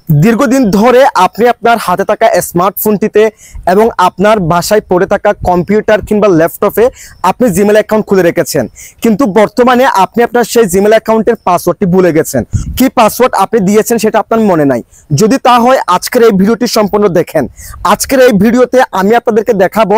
দীর্ঘদিন ধরে আপনি আপনার হাতে থাকা স্মার্টফোনটিতে এবং আপনার বাসায় পড়ে থাকা কম্পিউটার কিংবা ল্যাপটপে আপনি জিমেল অ্যাকাউন্ট খুলে রেখেছেন, কিন্তু বর্তমানে আপনি আপনার সেই জিমেল অ্যাকাউন্টের পাসওয়ার্ডটি ভুলে গেছেন। কি পাসওয়ার্ড আপনি দিয়েছেন সেটা আপনার মনে নাই। যদি তা হয় আজকের এই ভিডিওটি সম্পূর্ণ দেখেন। আজকের এই ভিডিওতে আমি আপনাদেরকে দেখাবো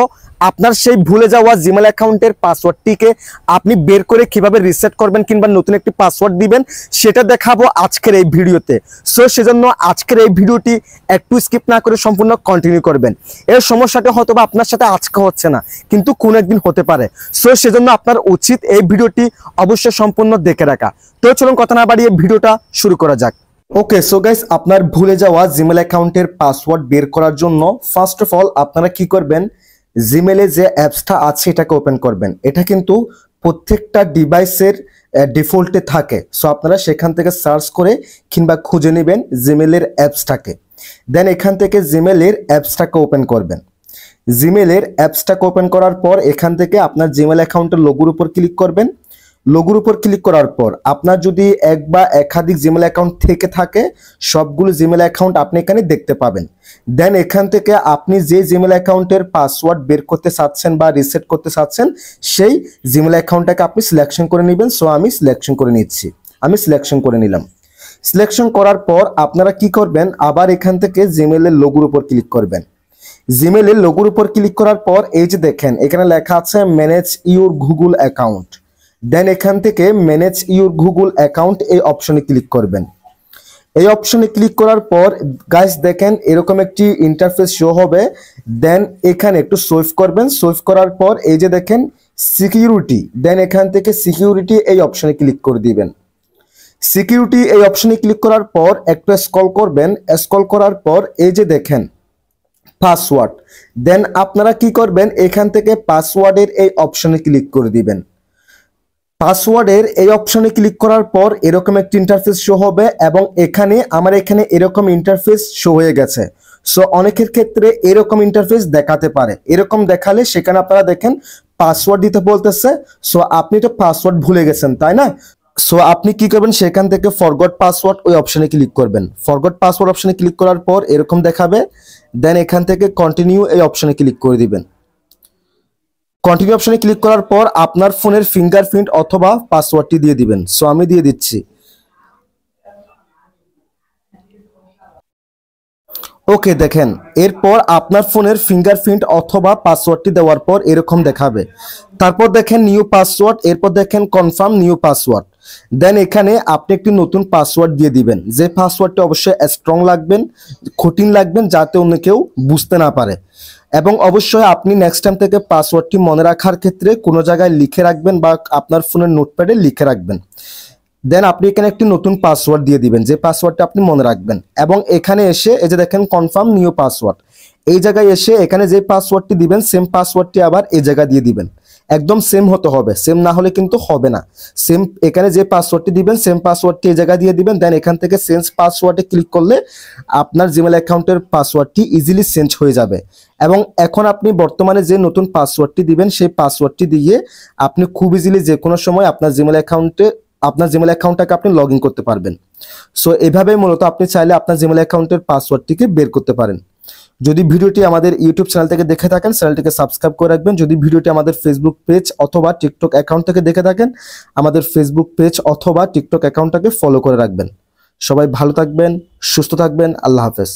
আপনার সেই ভুলে যাওয়া জিমেল অ্যাকাউন্টের পাসওয়ার্ডটিকে আপনি বের করে কিভাবে রিসেট করবেন কিংবা নতুন একটি পাসওয়ার্ড দিবেন সেটা দেখাবো আজকের এই ভিডিওতে। সো সেজন্য আজকের এই ভিডিওটি একটু স্কিপ না করে সম্পূর্ণ কন্টিনিউ করবেন। এর সমস্যাটা হয়তো বা আপনার সাথে আজকে হচ্ছে না, কিন্তু কোনো একদিন হতে পারে। সো সেজন্য আপনার উচিত এই ভিডিওটি অবশ্যই সম্পূর্ণ দেখে রাখা। তো চলুন কথা না বাড়িয়ে ভিডিওটা শুরু করা যাক। ওকে, সো গাইস, আপনার ভুলে যাওয়া জিমেল অ্যাকাউন্টের পাসওয়ার্ড বের করার জন্য ফার্স্ট অফ অল আপনারা কি করবেন, জিমেলে যে অ্যাপসটা আছে এটাকে ওপেন করবেন। এটা কিন্তু প্রত্যেকটা ডিভাইসের ডিফল্টে থাকে। সো আপনারা সেখান থেকে সার্চ করে কিংবা খুঁজে নেবেন জিমেলের অ্যাপসটাকে। দেন এখান থেকে জিমেলের অ্যাপসটাকে ওপেন করবেন। জিমেলের অ্যাপসটাকে ওপেন করার পর এখান থেকে আপনার জিমেল অ্যাকাউন্টের লোগোর উপর ক্লিক করবেন। লোগোর উপর ক্লিক করার পর আপনার যদি এক বা একাধিক জিমেল অ্যাকাউন্ট থেকে থাকে সবগুলো জিমেল অ্যাকাউন্ট আপনি এখানে দেখতে পাবেন। দেন এখান থেকে আপনি যে জিমেল অ্যাকাউন্টের পাসওয়ার্ড বের করতে চাচ্ছেন বা রিসেট করতে চাচ্ছেন সেই জিমেল অ্যাকাউন্টটাকে আপনি সিলেকশন করে নেবেন। সো আমি সিলেকশন করে নিচ্ছি, আমি সিলেকশন করে নিলাম। সিলেকশন করার পর আপনারা কি করবেন, আবার এখান থেকে জিমেলের লোগোর উপর ক্লিক করবেন। জিমেলের লোগোর উপর ক্লিক করার পর এই যে দেখেন এখানে লেখা আছে ম্যানেজ ইউর গুগল অ্যাকাউন্ট। দেন এখান থেকে ম্যানেজ ইউর গুগল অ্যাকাউন্ট এই অপশনে ক্লিক করবেন। এই অপশনে ক্লিক করার পর গাইস দেখেন এরকম একটি ইন্টারফেস শো হবে। দেন এখানে একটু সুইপ করবেন। সুইপ করার পর এই যে দেখেন সিকিউরিটি, দেন এখান থেকে সিকিউরিটি এই অপশনে ক্লিক করে দিবেন। সিকিউরিটি এই অপশনে ক্লিক করার পর একটু স্ক্রল করবেন। স্ক্রল করার পর এই যে দেখেন পাসওয়ার্ড, দেন আপনারা কি করবেন, এখান থেকে পাসওয়ার্ডের এই অপশনে ক্লিক করে দিবেন। পাসওয়ার্ডের এই অপশনে ক্লিক করার পর এরকম একটি ইন্টারফেস শো হবে এবং আমার এখানে এরকম ইন্টারফেস শো হয়ে গেছে। সো অনেকের ক্ষেত্রে এরকম ইন্টারফেস দেখাতে পারে। এরকম দেখালে সেখানে আপনারা দেখেন পাসওয়ার্ড দিতে বলতেছে। সো আপনি তো পাসওয়ার্ড ভুলে গেছেন, তাই না? সো আপনি কি করবেন, সেখান থেকে ফরগট পাসওয়ার্ড ওই অপশনে ক্লিক করবেন। ফরগট পাসওয়ার্ড অপশনে ক্লিক করার পর এরকম দেখাবে। দেন এখান থেকে কন্টিনিউ এই অপশনে ক্লিক করে দিবেন। কন্টিনিউ অপশনে ক্লিক করার পর আপনার ফোনের ফিঙ্গারপ্রিন্ট অথবা পাসওয়ার্ডটি দিয়ে দিবেন। সো আমি দিয়ে দিচ্ছি। ওকে, দেখেন এরপর আপনার ফোনের ফিঙ্গারপ্রিন্ট অথবা পাসওয়ার্ডটি দেওয়ার পর এরকম দেখাবে। তারপর দেখেন নিউ পাসওয়ার্ড, এরপর দেখেন কনফার্ম নিউ পাসওয়ার্ড। দেন এখানে আপনি একটি নতুন পাসওয়ার্ড দিয়ে দিবেন। যে পাসওয়ার্ডটি অবশ্যই স্ট্রং লাগবেন, কঠিন লাগবেন, যাতে অন্য কেউ বুঝতে না পারে। এবং অবশ্যই আপনি নেক্সট টাইম থেকে পাসওয়ার্ডটি মনে রাখার ক্ষেত্রে কোনো জায়গায় লিখে রাখবেন বা আপনার ফোনের নোটপ্যাডে লিখে রাখবেন। দেন আপনি এখানে একটি নতুন পাসওয়ার্ড দিয়ে দিবেন, যে পাসওয়ার্ডটা আপনি মনে রাখবেন। এবং এখানে এসে এই যে দেখেন কনফার্ম নিউ পাসওয়ার্ড, এই জায়গায় এসে এখানে যে পাসওয়ার্ডটি দিবেন সেম পাসওয়ার্ডটি আবার এই জায়গায় দিয়ে দিবেন। একদম সেম হতে হবে, সেম না হলে কিন্তু হবে না। সেম এখানে যে পাসওয়ার্ডটি দিবেন সেম পাসওয়ার্ডটি এই জায়গায় দিয়ে দিবেন। দেন এখান থেকে চেঞ্জ পাসওয়ার্ডে ক্লিক করলে আপনার জিমেল অ্যাকাউন্টের পাসওয়ার্ডটি ইজিলি চেঞ্জ হয়ে যাবে। এবং এখন আপনি বর্তমানে যে নতুন পাসওয়ার্ডটি দিবেন সেই পাসওয়ার্ডটি দিয়ে আপনি খুব ইজিলি যে কোনো সময় আপনার জিমেল অ্যাকাউন্টটাকে আপনি লগ ইন করতে পারবেন। সো এভাবেই মূলত আপনি চাইলে আপনার জিমেল অ্যাকাউন্টের পাসওয়ার্ডটিকে বের করতে পারেন। যদি ভিডিওটি আমাদের ইউটিউব চ্যানেল থেকে দেখে থাকেন চ্যানেলটিকে সাবস্ক্রাইব করে রাখবেন। যদি ভিডিওটি আমাদের ফেসবুক পেজ অথবা টিকটক অ্যাকাউন্ট থেকে দেখে থাকেন আমাদের ফেসবুক পেজ অথবা টিকটক অ্যাকাউন্টটাকে ফলো করে রাখবেন। সবাই ভালো থাকবেন, সুস্থ থাকবেন। আল্লাহ হাফেজ।